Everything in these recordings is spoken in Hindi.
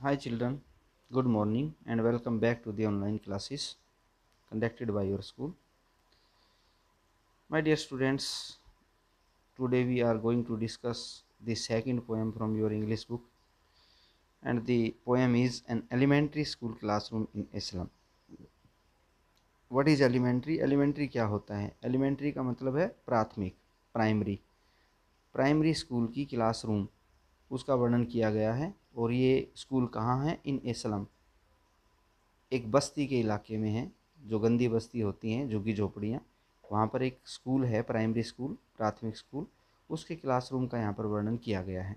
Hi children, good morning and welcome back to the online classes conducted by your school. My dear students, today we are going to discuss the second poem from your English book, and the poem is An Elementary School Classroom in Islam. What is elementary? Elementary क्या होता है? Elementary का मतलब है प्राथमिक, प्राइमरी। प्राइमरी स्कूल की क्लासरूम, उसका वर्णन किया गया है। और ये स्कूल कहाँ है? इन इस्लाम, एक बस्ती के इलाके में है, जो गंदी बस्ती होती हैं, झुग्गी झोपड़ियाँ, वहाँ पर एक स्कूल है, प्राइमरी स्कूल, प्राथमिक स्कूल। उसके क्लासरूम का यहाँ पर वर्णन किया गया है।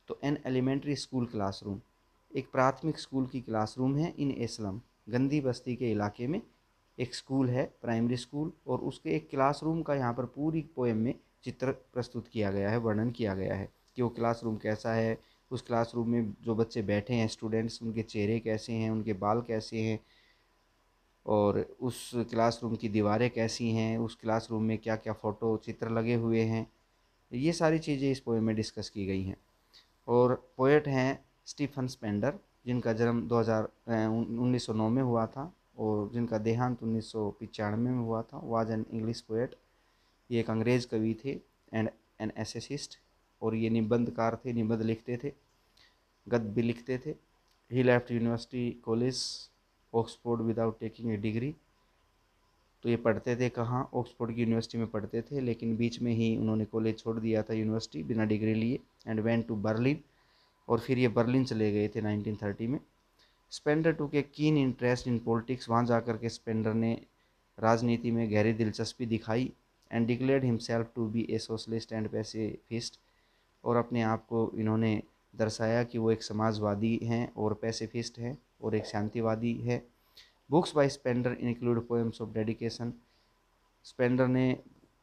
तो एन एलिमेंट्री स्कूल क्लासरूम, एक प्राथमिक स्कूल की क्लासरूम है इन इस्लाम, गंदी बस्ती के इलाके में एक स्कूल है, प्राइमरी स्कूल, और उसके एक क्लासरूम का यहाँ पर पूरी पोएम में चित्र प्रस्तुत किया गया है, वर्णन किया गया है कि वो क्लासरूम कैसा है, उस क्लासरूम में जो बच्चे बैठे हैं, स्टूडेंट्स, उनके चेहरे कैसे हैं, उनके बाल कैसे हैं, और उस क्लासरूम की दीवारें कैसी हैं, उस क्लासरूम में क्या क्या फ़ोटो चित्र लगे हुए हैं। ये सारी चीज़ें इस पोएम में डिस्कस की गई हैं। और पोएट हैं स्टीफन स्पेंडर, जिनका जन्म 1909 में हुआ था और जिनका देहांत 1995 में हुआ था। वाज एन इंग्लिश पोएट, ये एक अंग्रेज़ कवि थे एंड एन एसेसिस्ट, और ये निबंधकार थे, निबंध लिखते थे, गद्य भी लिखते थे। He left university college Oxford without taking a degree. तो ये पढ़ते थे कहाँ? ऑक्सफोर्ड की यूनिवर्सिटी में पढ़ते थे, लेकिन बीच में ही उन्होंने कॉलेज छोड़ दिया था, यूनिवर्सिटी, बिना डिग्री लिए, एंड वेंट टू बर्लिन। और फिर ये बर्लिन चले गए थे 1930 में। स्पेंडर टू के कीन इंटरेस्ट इन पॉलिटिक्स, वहाँ जाकर के स्पेंडर ने राजनीति में गहरी दिलचस्पी दिखाई। And declared himself to be a socialist and pacifist, और अपने आप को इन्होंने दर्शाया कि वो एक समाजवादी हैं और पैसिफिस्ट हैं और एक शांतिवादी है। Books by Spender include poems of dedication, Spender ने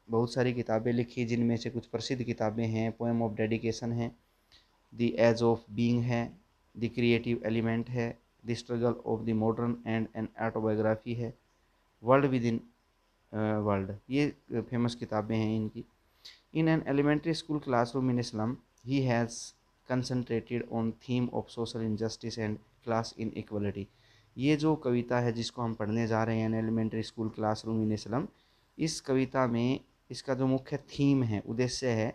बहुत सारी किताबें लिखी, जिनमें से कुछ प्रसिद्ध किताबें हैं। पोएम ऑफ डेडिकेशन है, द एज ऑफ बीइंग है, द क्रिएटिव एलिमेंट है, the struggle of the modern and an autobiography है, वर्ल्ड विद इन वर्ल्ड, ये फेमस किताबें हैं इनकी। In an elementary school classroom in a slum, he has concentrated on theme of social injustice and class inequality. ये जो कविता है जिसको हम पढ़ने जा रहे हैं, an elementary school classroom in a slum, इस कविता में इसका जो मुख्य थीम है, उद्देश्य है,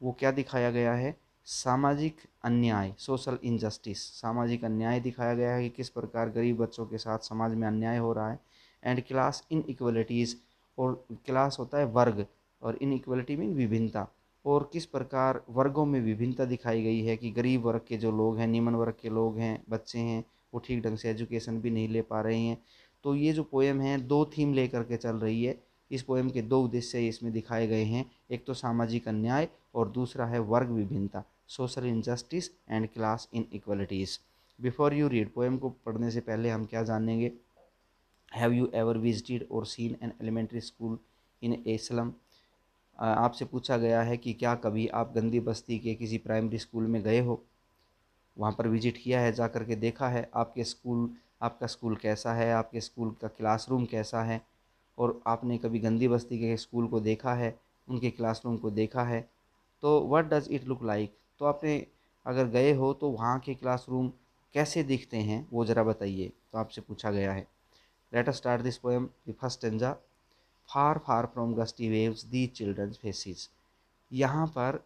वो क्या दिखाया गया है? सामाजिक अन्याय, सोशल इनजस्टिस, सामाजिक अन्याय दिखाया गया है कि किस प्रकार गरीब बच्चों के साथ समाज में अन्याय हो रहा है। एंड क्लास इन इक्वलिटीज़, और क्लास होता है वर्ग, और इन इक्वलिटी में विभिन्नता, और किस प्रकार वर्गों में विभिन्नता दिखाई गई है कि गरीब वर्ग के जो लोग हैं, निम्न वर्ग के लोग हैं, बच्चे हैं, वो ठीक ढंग से एजुकेशन भी नहीं ले पा रहे हैं। तो ये जो पोएम है, दो थीम लेकर के चल रही है। इस पोएम के दो उद्देश्य इसमें दिखाए गए हैं, एक तो सामाजिक अन्याय और दूसरा है वर्ग विभिन्नता, social injustice and class inequalities. Before you read, poem को पढ़ने से पहले हम क्या जानेंगे? Have you ever visited or seen an elementary school in a slum? आपसे पूछा गया है कि क्या कभी आप गंदी बस्ती के किसी प्राइमरी स्कूल में गए हो, वहाँ पर विजिट किया है, जा कर के देखा है आपके स्कूल, आपका स्कूल कैसा है, आपके स्कूल का क्लासरूम कैसा है, और आपने कभी गंदी बस्ती के स्कूल को देखा है, उनके क्लासरूम को देखा है, तो what does it look like? तो आपने अगर गए हो तो वहाँ के क्लासरूम कैसे दिखते हैं, वो ज़रा बताइए। तो आपसे पूछा गया है। Let us start this poem, the first stanza. Far far from gusty waves the children's faces. यहाँ पर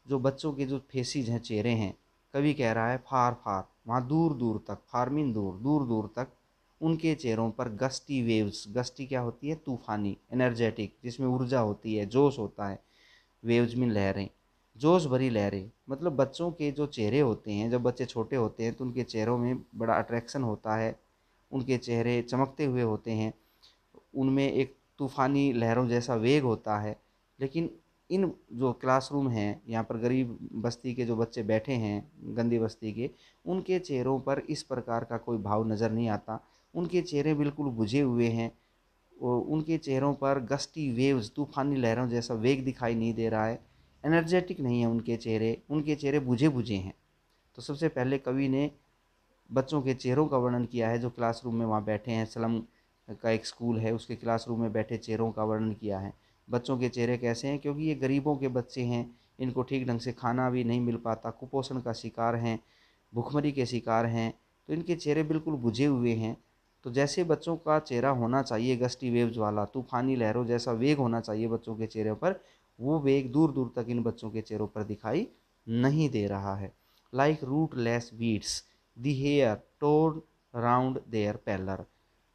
जो बच्चों के जो फेसिस हैं, चेहरे हैं, कवि कह रहा है फार फार, वहाँ दूर दूर तक, फार मीन दूर, दूर दूर तक उनके चेहरों पर गस्टी वेव्स, गस्टी क्या होती है? तूफानी, एनर्जेटिक, जिसमें ऊर्जा होती है, जोश होता है। वेव्स मीन लहरें, जोश भरी लहरें, मतलब बच्चों के जो चेहरे होते हैं, जब बच्चे छोटे होते हैं तो उनके चेहरों में बड़ा अट्रैक्शन होता है, उनके चेहरे चमकते हुए होते हैं, उनमें एक तूफ़ानी लहरों जैसा वेग होता है। लेकिन इन जो क्लासरूम हैं, यहाँ पर गरीब बस्ती के जो बच्चे बैठे हैं, गंदी बस्ती के, उनके चेहरों पर इस प्रकार का कोई भाव नज़र नहीं आता। उनके चेहरे बिल्कुल बुझे हुए हैं, उनके चेहरों पर गस्टी वेव्स, तूफ़ानी लहरों जैसा वेग दिखाई नहीं दे रहा है, एनर्जेटिक नहीं है उनके चेहरे बुझे बुझे हैं। तो सबसे पहले कवि ने बच्चों के चेहरों का वर्णन किया है, जो क्लासरूम में वहाँ बैठे हैं, स्लम का एक स्कूल है, उसके क्लासरूम में बैठे चेहरों का वर्णन किया है। बच्चों के चेहरे कैसे हैं? क्योंकि ये गरीबों के बच्चे हैं, इनको ठीक ढंग से खाना भी नहीं मिल पाता, कुपोषण का शिकार हैं, भूखमरी के शिकार हैं, तो इनके चेहरे बिल्कुल बुझे हुए हैं। तो जैसे बच्चों का चेहरा होना चाहिए गस्टी वेव्स वाला, तूफानी लहरों जैसा वेग होना चाहिए बच्चों के चेहरे पर, वो वेग दूर दूर तक इन बच्चों के चेहरों पर दिखाई नहीं दे रहा है। Like rootless weeds the hair torn round their pallor.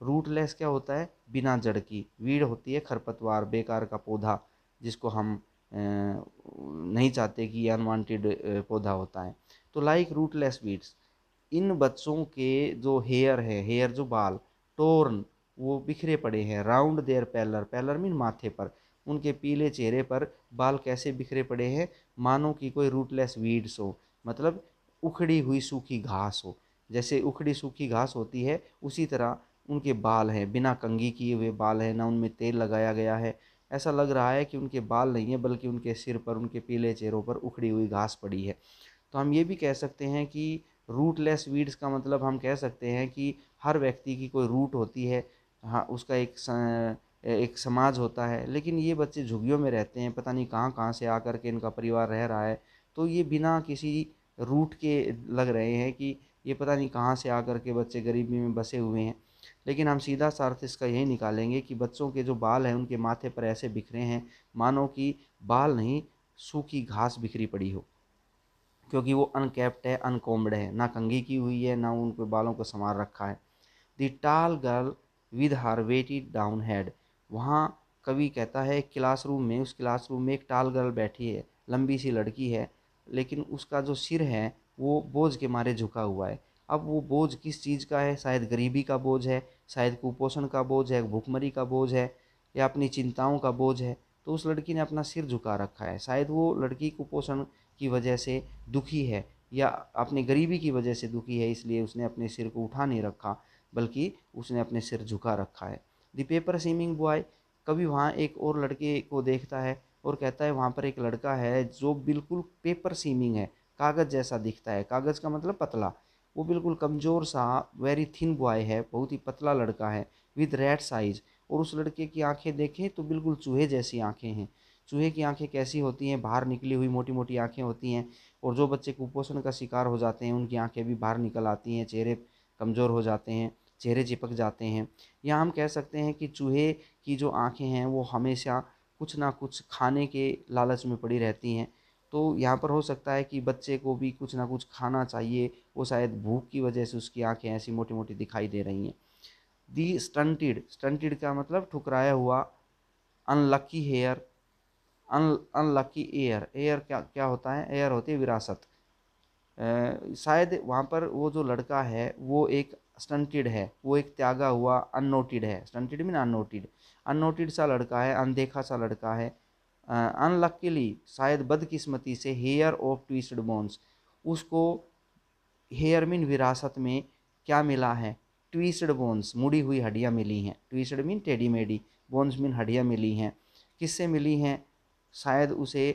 Rootless क्या होता है? बिना जड़ की। वीड होती है खरपतवार, बेकार का पौधा, जिसको हम नहीं चाहते कि अनवांटेड पौधा होता है। तो लाइक रूटलेस वीड्स, इन बच्चों के जो हेयर है, हेयर जो बाल, टोर्न वो बिखरे पड़े हैं, round their pallor, pallor mean माथे पर, उनके पीले चेहरे पर बाल कैसे बिखरे पड़े हैं? मानो कि कोई रूटलेस वीड्स हो, मतलब उखड़ी हुई सूखी घास हो। जैसे उखड़ी सूखी घास होती है, उसी तरह उनके बाल हैं, बिना कंघी किए हुए बाल हैं, ना उनमें तेल लगाया गया है। ऐसा लग रहा है कि उनके बाल नहीं है, बल्कि उनके सिर पर, उनके पीले चेहरों पर उखड़ी हुई घास पड़ी है। तो हम ये भी कह सकते हैं कि रूटलेस वीड्स का मतलब हम कह सकते हैं कि हर व्यक्ति की कोई रूट होती है, हाँ, उसका एक समाज होता है, लेकिन ये बच्चे झुग्गियों में रहते हैं, पता नहीं कहाँ कहाँ से आकर के इनका परिवार रह रहा है। तो ये बिना किसी रूट के लग रहे हैं कि ये पता नहीं कहाँ से आकर के बच्चे गरीबी में बसे हुए हैं। लेकिन हम सीधा सा अर्थ इसका यही निकालेंगे कि बच्चों के जो बाल हैं उनके माथे पर ऐसे बिखरे हैं मानो कि बाल नहीं, सूखी घास बिखरी पड़ी हो, क्योंकि वो अनकैप्ड है, अनकॉम्ब्ड है, ना कंघी की हुई है, ना उनके बालों को संवार रखा है। The tall girl with her weighted down head. वहाँ कवि कहता है क्लासरूम में, उस क्लासरूम में एक टाल गर्ल बैठी है, लंबी सी लड़की है, लेकिन उसका जो सिर है वो बोझ के मारे झुका हुआ है। अब वो बोझ किस चीज़ का है? शायद गरीबी का बोझ है, शायद कुपोषण का बोझ है, भूखमरी का बोझ है, या अपनी चिंताओं का बोझ है। तो उस लड़की ने अपना सिर झुका रखा है। शायद वो लड़की कुपोषण की वजह से दुखी है, या अपनी गरीबी की वजह से दुखी है, इसलिए उसने अपने सिर को उठा नहीं रखा, बल्कि उसने अपने सिर झुका रखा है। द पेपर सीमिंग बॉय, कभी वहाँ एक और लड़के को देखता है और कहता है वहाँ पर एक लड़का है जो बिल्कुल पेपर सीमिंग है, कागज़ जैसा दिखता है। कागज़ का मतलब पतला। वो बिल्कुल कमज़ोर सा वेरी थिन बॉय है, बहुत ही पतला लड़का है, विद रेड साइज। और उस लड़के की आंखें देखें तो बिल्कुल चूहे जैसी आंखें हैं। चूहे की आंखें कैसी होती हैं? बाहर निकली हुई मोटी मोटी आंखें होती हैं। और जो बच्चे कुपोषण का शिकार हो जाते हैं उनकी आंखें भी बाहर निकल आती हैं, चेहरे कमज़ोर हो जाते हैं, चेहरे चिपक जाते हैं। या हम कह सकते हैं कि चूहे की जो आंखें हैं वो हमेशा कुछ ना कुछ खाने के लालच में पड़ी रहती हैं। तो यहाँ पर हो सकता है कि बच्चे को भी कुछ ना कुछ खाना चाहिए, वो शायद भूख की वजह से उसकी आंखें ऐसी मोटी मोटी दिखाई दे रही हैं। दी स्टंटेड, स्टंटेड का मतलब ठुकराया हुआ। Unlucky heir, unlucky heir, heir क्या क्या होता है? एयर होती है विरासत। शायद वहाँ पर वो जो लड़का है वो एक स्टंटेड है, वो एक त्यागा हुआ, अननोटेड है। स्टंटेड मीन अननोटेड, अननोटेड सा लड़का है, अनदेखा सा लड़का है। अनलकीली, शायद बदकिस्मती से, हेयर ऑफ ट्विस्टेड बोन्स, उसको हेयर मीन विरासत में क्या मिला है? ट्विस्टेड बोन्स, मुड़ी हुई हड्डियाँ मिली हैं। ट्विस्टेड मीन टेढ़ी मेढ़ी, बोन्स मीन हड्डियाँ मिली हैं। किससे मिली हैं? शायद उसे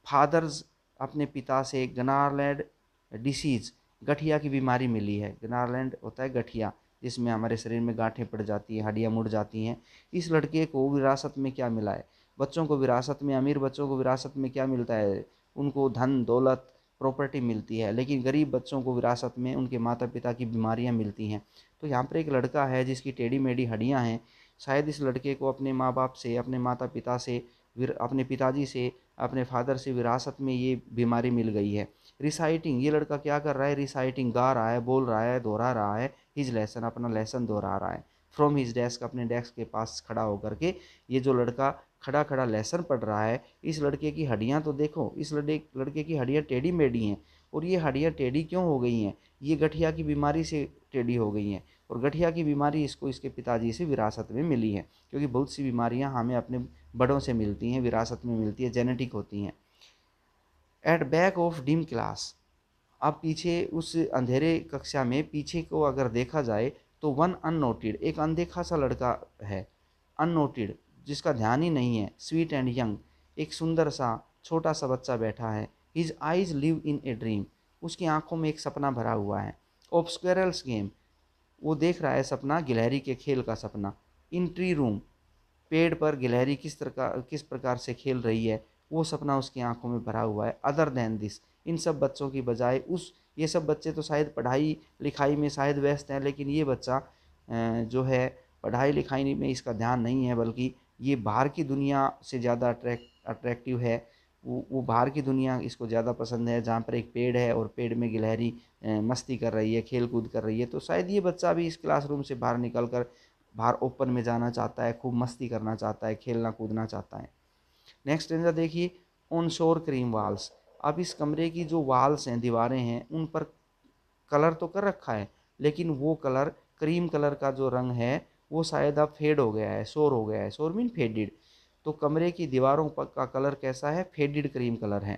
फादर्स, अपने पिता से, गनारलैंड डिसीज़, गठिया की बीमारी मिली है। गनारलैंड होता है गठिया, जिसमें हमारे शरीर में गांठें पड़ जाती हैं, हड्डियाँ मुड़ जाती हैं। इस लड़के को विरासत में क्या मिला है? बच्चों को विरासत में, अमीर बच्चों को विरासत में क्या मिलता है? उनको धन दौलत प्रॉपर्टी मिलती है, लेकिन गरीब बच्चों को विरासत में उनके माता पिता की बीमारियां मिलती हैं। तो यहाँ पर एक लड़का है जिसकी टेढ़ी मेढ़ी हड्डियाँ हैं। शायद इस लड़के को अपने माँ बाप से, अपने माता पिता से, अपने पिताजी से, अपने फादर से विरासत में ये बीमारी मिल गई है। रिसाइटिंग, ये लड़का क्या कर रहा है? रिसाइटिंग, गा रहा है, बोल रहा है, दोहरा रहा है। हिज लेसन, अपना लेसन दोहरा रहा है। फ्रॉम हिज डेस्क, अपने डेस्क के पास खड़ा होकर के ये जो लड़का खड़ा खड़ा लेसन पढ़ रहा है। इस लड़के की हड्डियाँ तो देखो, इस लड़के की हड्डियाँ टेढ़ी मेढ़ी हैं। और ये हड्डियाँ टेढ़ी क्यों हो गई हैं? ये गठिया की बीमारी से टेढ़ी हो गई हैं। और गठिया की बीमारी इसको इसके पिताजी से विरासत में मिली है, क्योंकि बहुत सी बीमारियां हमें अपने बड़ों से मिलती हैं, विरासत में मिलती है, जेनेटिक होती हैं। At back of dim class, अब पीछे उस अंधेरे कक्षा में पीछे को अगर देखा जाए तो वन अननोटेड, एक अनदेखा सा लड़का है, अननोटेड, जिसका ध्यान ही नहीं है। स्वीट एंड यंग, एक सुंदर सा छोटा सा बच्चा बैठा है। His eyes live in a dream, उसकी आंखों में एक सपना भरा हुआ है। ऑफ स्क्वेरल्स गेम, वो देख रहा है सपना, गिलहरी के खेल का सपना। इन ट्री रूम, पेड़ पर गिलहरी किस प्रकार से खेल रही है, वो सपना उसकी आंखों में भरा हुआ है। अदर देन दिस, इन सब बच्चों की बजाय ये सब बच्चे तो शायद पढ़ाई लिखाई में शायद व्यस्त हैं, लेकिन ये बच्चा जो है पढ़ाई लिखाई में इसका ध्यान नहीं है, बल्कि ये बाहर की दुनिया से ज़्यादा अट्रैक्टिव है। वो बाहर की दुनिया इसको ज़्यादा पसंद है, जहाँ पर एक पेड़ है और पेड़ में गिलहरी मस्ती कर रही है, खेल कूद कर रही है। तो शायद ये बच्चा भी इस क्लासरूम से बाहर निकल कर बाहर ओपन में जाना चाहता है, खूब मस्ती करना चाहता है, खेलना कूदना चाहता है। नेक्स्ट स्टेंजा देखिए, ऑन शोर क्रीम वाल्स। अब इस कमरे की जो वाल्स हैं, दीवारें हैं, उन पर कलर तो कर रखा है, लेकिन वो कलर क्रीम कलर का जो रंग है वो शायद अब फेड हो गया है, शोर हो गया है। शोर मीन फेडेड। तो कमरे की दीवारों का कलर कैसा है? फेडेड क्रीम कलर है।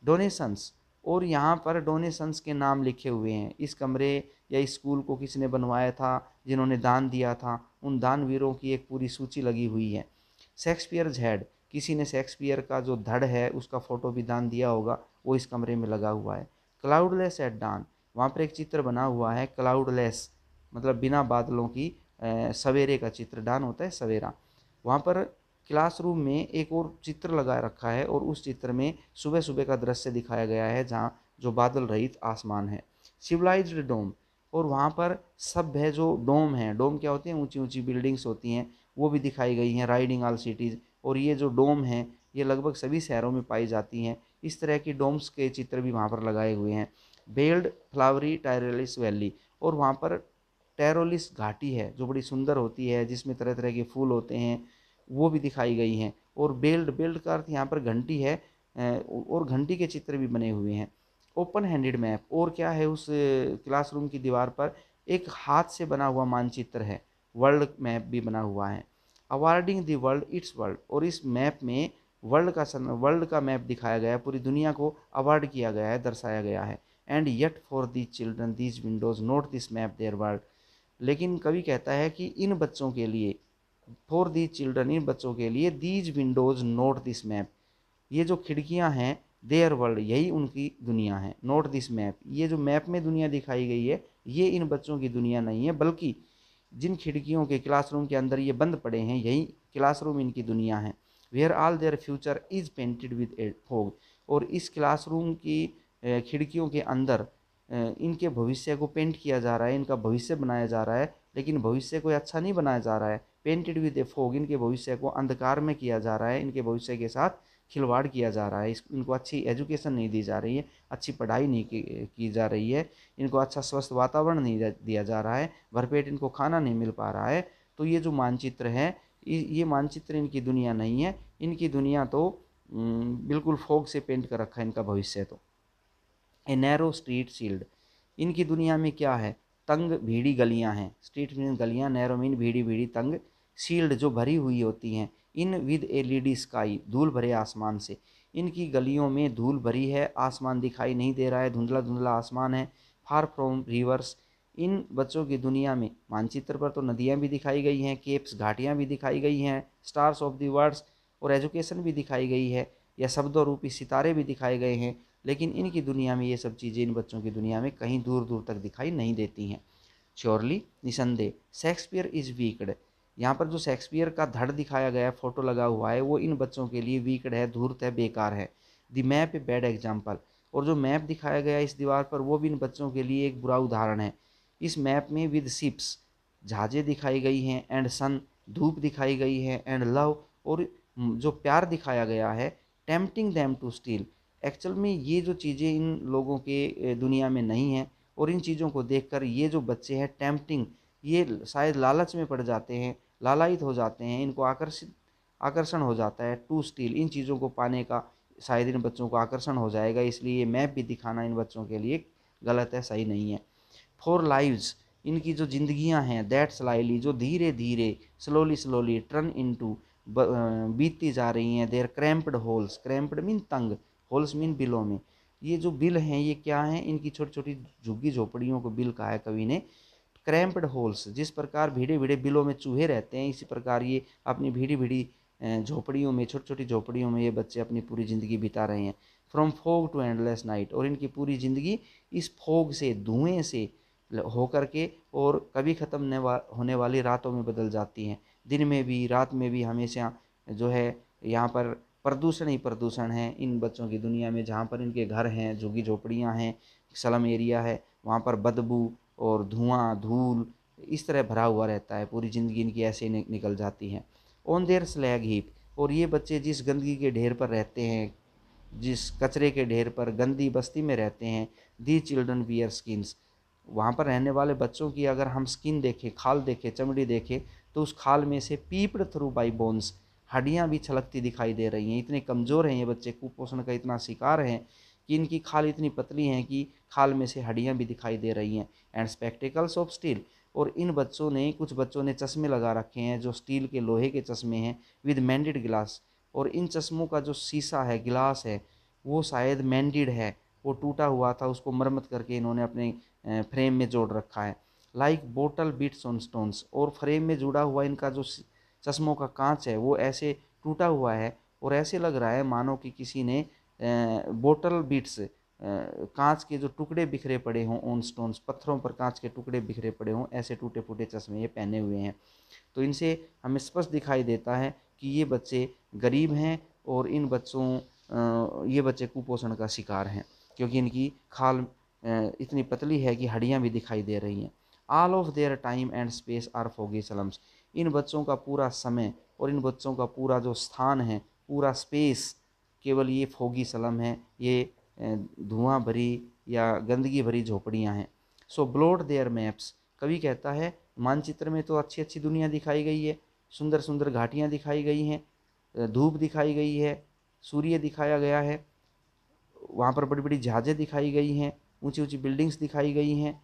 डोनेशंस, और यहाँ पर डोनेशंस के नाम लिखे हुए हैं। इस कमरे या इस स्कूल को किसने बनवाया था, जिन्होंने दान दिया था, उन दानवीरों की एक पूरी सूची लगी हुई है। शेक्सपियर्स हेड, किसी ने शेक्सपियर का जो धड़ है उसका फ़ोटो भी दान दिया होगा, वो इस कमरे में लगा हुआ है। क्लाउडलेस एट डान, वहाँ पर एक चित्र बना हुआ है, क्लाउडलेस मतलब बिना बादलों की, सवेरे का चित्र। डान होता है सवेरा। वहाँ पर क्लासरूम में एक और चित्र लगा रखा है, और उस चित्र में सुबह सुबह का दृश्य दिखाया गया है, जहाँ जो बादल रहित आसमान है। सिविलाइज्ड डोम, और वहाँ पर सभ्य जो डोम है, डोम क्या होते हैं? ऊंची ऊंची बिल्डिंग्स होती हैं, वो भी दिखाई गई हैं, राइडिंग ऑल सिटीज़। और ये जो डोम है ये लगभग सभी शहरों में पाई जाती हैं। इस तरह की डोम्स के चित्र भी वहाँ पर लगाए हुए हैं। बेल्ड फ्लावरी टायरोलिस वैली, और वहाँ पर टैरोलिस घाटी है जो बड़ी सुंदर होती है, जिसमें तरह तरह के फूल होते हैं, वो भी दिखाई गई हैं। और बेल्ट, बेल्ट का अर्थ यहाँ पर घंटी है, और घंटी के चित्र भी बने हुए हैं। ओपन हैंडेड मैप, और क्या है उस क्लासरूम की दीवार पर? एक हाथ से बना हुआ मानचित्र है, वर्ल्ड मैप भी बना हुआ है। Awarding the world it's world, और इस मैप में वर्ल्ड का मैप दिखाया गया है, पूरी दुनिया को अवार्ड किया गया है, दर्शाया गया है। And yet for these children these Windows note this map there world, लेकिन कवि कहता है कि इन बच्चों के लिए, फॉर दीज चिल्ड्रन, इन बच्चों के लिए, these Windows note this map, ये जो खिड़कियां हैं, देयर वर्ल्ड, यही उनकी दुनिया है। नोट दिस मैप, ये जो मैप में दुनिया दिखाई गई है ये इन बच्चों की दुनिया नहीं है, बल्कि जिन खिड़कियों के क्लासरूम के अंदर ये बंद पड़े हैं, यही क्लासरूम इनकी दुनिया है। Where all their future is painted with a fog, और इस क्लासरूम की खिड़कियों के अंदर इनके भविष्य को पेंट किया जा रहा है, इनका भविष्य बनाया जा रहा है, लेकिन भविष्य कोई अच्छा नहीं बनाया जा रहा है। पेंटेड विद ए फॉग, इनके भविष्य को अंधकार में किया जा रहा है, इनके भविष्य के साथ खिलवाड़ किया जा रहा है। इनको अच्छी एजुकेशन नहीं दी जा रही है, अच्छी पढ़ाई नहीं की जा रही है, इनको अच्छा स्वस्थ वातावरण नहीं दिया जा रहा है, भरपेट इनको खाना नहीं मिल पा रहा है। तो ये जो मानचित्र है, ये मानचित्र इनकी दुनिया नहीं है, इनकी दुनिया तो बिल्कुल फोग से पेंट कर रखा है इनका भविष्य। तो ए नैरो स्ट्रीट सील्ड, इनकी दुनिया में क्या है? तंग भीड़ी गलियां हैं। स्ट्रीट मीन गलियां, नैरो मीन भीड़ी भीड़ी, तंग, सील्ड जो भरी हुई होती हैं। इन विद ए लीडी स्काई, धूल भरे आसमान से। इनकी गलियों में धूल भरी है, आसमान दिखाई नहीं दे रहा है, धुंधला धुंधला आसमान है। फार फ्रॉम रिवर्स, इन बच्चों की दुनिया में मानचित्र पर तो नदियाँ भी दिखाई गई हैं, केप्स घाटियाँ भी दिखाई गई हैं, स्टार्स ऑफ द वर्ड्स और एजुकेशन भी दिखाई गई है, या शब्दों रूपी सितारे भी दिखाए गए हैं। लेकिन इनकी दुनिया में ये सब चीज़ें, इन बच्चों की दुनिया में कहीं दूर दूर तक दिखाई नहीं देती हैं। श्योरली, निसंदेह, शेक्सपियर इज वीक्ड, यहाँ पर जो शेक्सपियर का धड़ दिखाया गया, फोटो लगा हुआ है, वो इन बच्चों के लिए वीक्ड है, धूर्त है, बेकार है। The map a bad example, और जो मैप दिखाया गया इस दीवार पर, वो भी इन बच्चों के लिए एक बुरा उदाहरण है। इस मैप में विद शिप्स, जहाजें दिखाई गई हैं, एंड सन, धूप दिखाई गई है, एंड लव, और जो प्यार दिखाया गया है, tempting them to steal, actual में ये जो चीज़ें इन लोगों के दुनिया में नहीं हैं, और इन चीज़ों को देखकर ये जो बच्चे हैं टेम्पटिंग, ये शायद लालच में पड़ जाते हैं, लालायित हो जाते हैं, इनको आकर्षण हो जाता है टू स्टील, इन चीज़ों को पाने का शायद इन बच्चों को आकर्षण हो जाएगा, इसलिए ये मैप भी दिखाना इन बच्चों के लिए गलत है, सही नहीं है। फॉर लाइव्स, इनकी जो जिंदगियां हैं, दैट स्लाइली, जो धीरे धीरे, स्लोली स्लोली, टर्न इनटू, बीतती जा रही हैं, their cramped holes, cramped mean तंग, होल्स मीन बिलों में। ये जो बिल हैं ये क्या हैं? इनकी छोटी छोटी झुग्गी झोपड़ियों को बिल कहा है कवि ने। क्रैम्प्ड होल्स, जिस प्रकार भीड़े भीड़े बिलों में चूहे रहते हैं, इसी प्रकार ये अपनी भीड़ी भीड़ी झोपड़ियों में, छोटी छोटी झोपड़ियों में ये बच्चे अपनी पूरी ज़िंदगी बिता रहे हैं। From fog to endless night, और इनकी पूरी ज़िंदगी इस फोग से, धुएं से होकर के और कभी ख़त्म होने वाली रातों में बदल जाती हैं। दिन में भी रात में भी हमेशा जो है यहाँ पर प्रदूषण ही प्रदूषण है इन बच्चों की दुनिया में। जहाँ पर इनके घर हैं, झुग्गी झोपड़ियाँ हैं, स्लम एरिया है, वहाँ पर बदबू और धुआं धूल इस तरह भरा हुआ रहता है। पूरी ज़िंदगी इनकी ऐसे निकल जाती है। ऑन देयर स्लैग हीप, और ये बच्चे जिस गंदगी के ढेर पर रहते हैं, जिस कचरे के ढेर पर गंदी बस्ती में रहते हैं, दी चिल्ड्रन वियर स्किन्स, वहाँ पर रहने वाले बच्चों की अगर हम स्किन देखें, खाल देखें, चमड़ी देखें, तो उस खाल में से पीप्ड थ्रू बाई बोन्स, हड्डियाँ भी छलकती दिखाई दे रही हैं। इतने कमज़ोर हैं ये बच्चे, कुपोषण का इतना शिकार हैं कि इनकी खाल इतनी पतली हैं कि खाल में से हड्डियाँ भी दिखाई दे रही हैं। एंड स्पेक्टिकल्स ऑफ स्टील, और इन बच्चों ने, कुछ बच्चों ने चश्मे लगा रखे हैं जो स्टील के, लोहे के चश्मे हैं, विद मैंडेड ग्लास, और इन चश्मों का जो शीशा है, गिलास है, वो शायद मैंडेड है, वो टूटा हुआ था, उसको मरम्मत करके इन्होंने अपने फ्रेम में जोड़ रखा है। Like bottle beads on stones, और फ्रेम में जुड़ा हुआ इनका जो चश्मों का कांच है वो ऐसे टूटा हुआ है, और ऐसे लग रहा है मानो कि किसी ने बोटल बिट्स, कांच के जो टुकड़े बिखरे पड़े हों ऑन स्टोन्स, पत्थरों पर कांच के टुकड़े बिखरे पड़े हों, ऐसे टूटे फूटे चश्मे ये पहने हुए हैं। तो इनसे हमें स्पष्ट दिखाई देता है कि ये बच्चे गरीब हैं, और इन बच्चों, ये बच्चे कुपोषण का शिकार हैं, क्योंकि इनकी खाल इतनी पतली है कि हड्डियाँ भी दिखाई दे रही हैं। All of their time and space are foggy slums, इन बच्चों का पूरा समय और इन बच्चों का पूरा जो स्थान है, पूरा स्पेस, केवल ये फोगी स्लम है, ये धुआं भरी या गंदगी भरी झोपड़ियाँ हैं। सो ब्लॉट देयर मैप्स, कवि कहता है मानचित्र में तो अच्छी अच्छी दुनिया दिखाई गई है, सुंदर सुंदर घाटियाँ दिखाई गई हैं, धूप दिखाई गई है, सूर्य दिखाया गया है, वहाँ पर बड़ी बड़ी जहाज़ें दिखाई गई हैं, ऊंची ऊंची बिल्डिंग्स दिखाई गई हैं,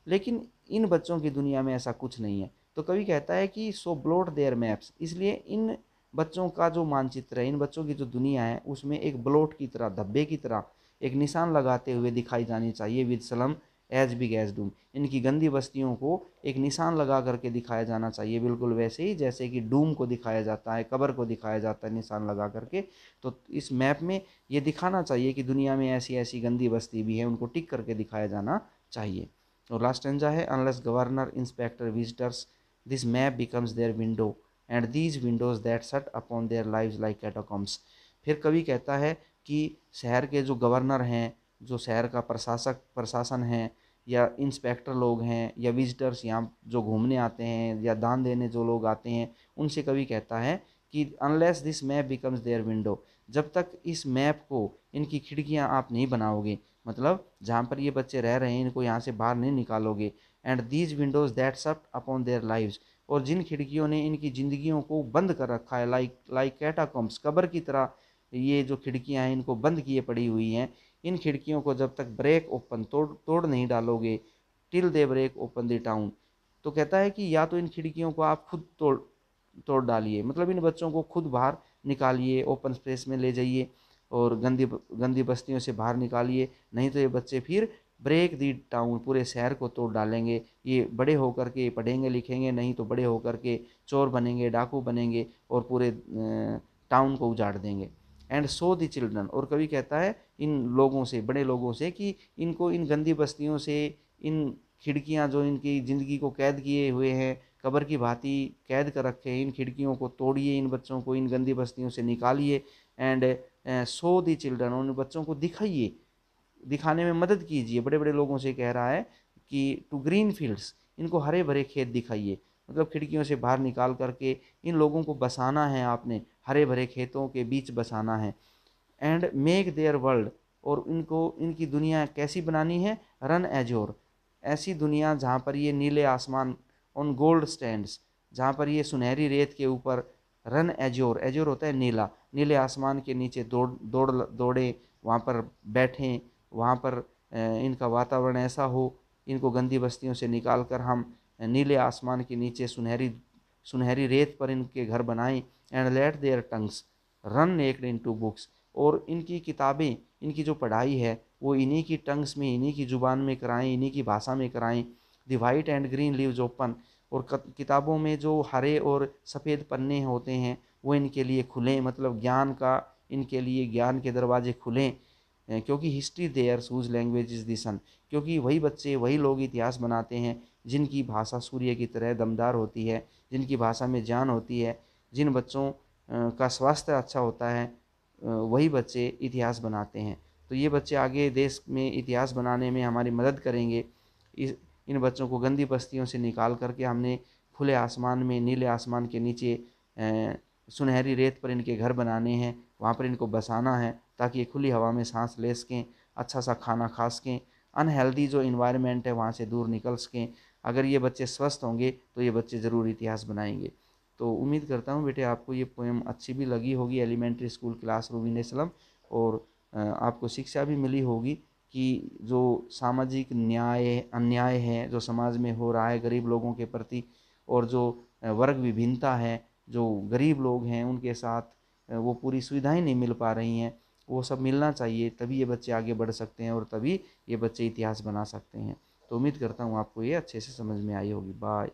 लेकिन इन बच्चों की दुनिया में ऐसा कुछ नहीं है। तो कवि कहता है कि सो ब्लॉट देयर मैप्स, इसलिए इन बच्चों का जो मानचित्र है, इन बच्चों की जो दुनिया है, उसमें एक ब्लॉट की तरह, धब्बे की तरह एक निशान लगाते हुए दिखाई जानी चाहिए, विद सलम एज बिग एज डूम, इनकी गंदी बस्तियों को एक निशान लगा करके दिखाया जाना चाहिए, बिल्कुल वैसे ही जैसे कि डूम को दिखाया जाता है, कब्र को दिखाया जाता है निशान लगा करके। तो इस मैप में ये दिखाना चाहिए कि दुनिया में ऐसी ऐसी गंदी बस्ती भी है, उनको टिक करके दिखाया जाना चाहिए। और लास्ट स्टेंजा है, unless governor inspector visitors this map becomes their window and these windows that shut upon their lives like catacombs. फिर कवि कहता है कि शहर के जो गवर्नर हैं, जो शहर का प्रशासन है, या इंस्पेक्टर लोग हैं, या विजिटर्स यहाँ जो घूमने आते हैं या दान देने जो लोग आते हैं, उनसे कवि कहता है कि unless this map becomes their window, जब तक इस मैप को, इनकी खिड़कियाँ आप नहीं बनाओगे, मतलब जहाँ पर ये बच्चे रह रहे हैं इनको यहाँ से बाहर नहीं निकालोगे, and these Windows that shut upon their lives, और जिन खिड़कियों ने इनकी ज़िंदगियों को बंद कर रखा है, लाइक कैटाकॉम्स, कब्र की तरह ये जो खिड़कियाँ हैं इनको बंद किए पड़ी हुई हैं, इन खिड़कियों को जब तक ब्रेक ओपन, तोड़ नहीं डालोगे, till they break open the town, तो कहता है कि या तो इन खिड़कियों को आप खुद तोड़ डालिए, मतलब इन बच्चों को खुद बाहर निकालिए, ओपन स्पेस में ले जाइए और गंदी गंदी बस्तियों से बाहर निकालिए, नहीं तो ये बच्चे फिर ब्रेक दी टाउन, पूरे शहर को तोड़ डालेंगे। ये बड़े होकर के पढ़ेंगे लिखेंगे नहीं, तो बड़े होकर के चोर बनेंगे, डाकू बनेंगे और पूरे टाउन को उजाड़ देंगे। एंड सो दी चिल्ड्रन, और कभी कहता है इन लोगों से, बड़े लोगों से, कि इनको इन गंदी बस्तियों से, इन खिड़कियां जो इनकी ज़िंदगी को कैद किए हुए हैं, कब्र की भांति कैद कर रखे हैं, इन खिड़कियों को तोड़िए, इन बच्चों को इन गंदी बस्तियों से निकालिए। एंड सो दी चिल्ड्रन, उन बच्चों को दिखाइए, दिखाने में मदद कीजिए, बड़े बड़े लोगों से कह रहा है कि टू ग्रीन फील्ड्स, इनको हरे भरे खेत दिखाइए, मतलब खिड़कियों से बाहर निकाल करके इन लोगों को बसाना है, आपने हरे भरे खेतों के बीच बसाना है। एंड मेक देयर वर्ल्ड, और इनको, इनकी दुनिया कैसी बनानी है, रन एजोर, ऐसी दुनिया जहाँ पर ये नीले आसमान, ऑन गोल्ड स्टैंड्स, जहाँ पर ये सुनहरी रेत के ऊपर, रन एजोर, एजोर होता है नीला, नीले आसमान के नीचे दौड़े, वहाँ पर बैठें, वहाँ पर इनका वातावरण ऐसा हो, इनको गंदी बस्तियों से निकाल कर हम नीले आसमान के नीचे सुनहरी सुनहरी रेत पर इनके घर बनाएं। And let their tongues run naked into books, और इनकी किताबें, इनकी जो पढ़ाई है वो इन्हीं की टंग्स में, इन्हीं की ज़ुबान में कराएं, इन्हीं की भाषा में कराएं। The white and green leaves open, और किताबों में जो हरे और सफ़ेद पन्ने होते हैं वो इनके लिए खुलें, मतलब ज्ञान का, इनके लिए ज्ञान के दरवाजे खुलें, क्योंकि history theirs whose language is the sun, क्योंकि वही बच्चे, वही लोग इतिहास बनाते हैं जिनकी भाषा सूर्य की तरह दमदार होती है, जिनकी भाषा में जान होती है, जिन बच्चों का स्वास्थ्य अच्छा होता है, वही बच्चे इतिहास बनाते हैं। तो ये बच्चे आगे देश में इतिहास बनाने में हमारी मदद करेंगे। इस इन बच्चों को गंदी बस्तियों से निकाल करके हमने खुले आसमान में, नीले आसमान के नीचे सुनहरी रेत पर इनके घर बनाने हैं, वहाँ पर इनको बसाना है ताकि ये खुली हवा में सांस ले सकें, अच्छा सा खाना खा सकें, अनहेल्दी जो इन्वायरमेंट है वहाँ से दूर निकल सकें। अगर ये बच्चे स्वस्थ होंगे तो ये बच्चे ज़रूर इतिहास बनाएंगे। तो उम्मीद करता हूँ बेटे आपको ये पोएम अच्छी भी लगी होगी, elementary school classroom in a slum, और आपको शिक्षा भी मिली होगी कि जो सामाजिक न्याय अन्याय है जो समाज में हो रहा है गरीब लोगों के प्रति, और जो वर्ग विभिन्नता है, जो गरीब लोग हैं उनके साथ वो पूरी सुविधाएं नहीं मिल पा रही हैं, वो सब मिलना चाहिए, तभी ये बच्चे आगे बढ़ सकते हैं और तभी ये बच्चे इतिहास बना सकते हैं। तो उम्मीद करता हूँ आपको ये अच्छे से समझ में आई होगी। बाय।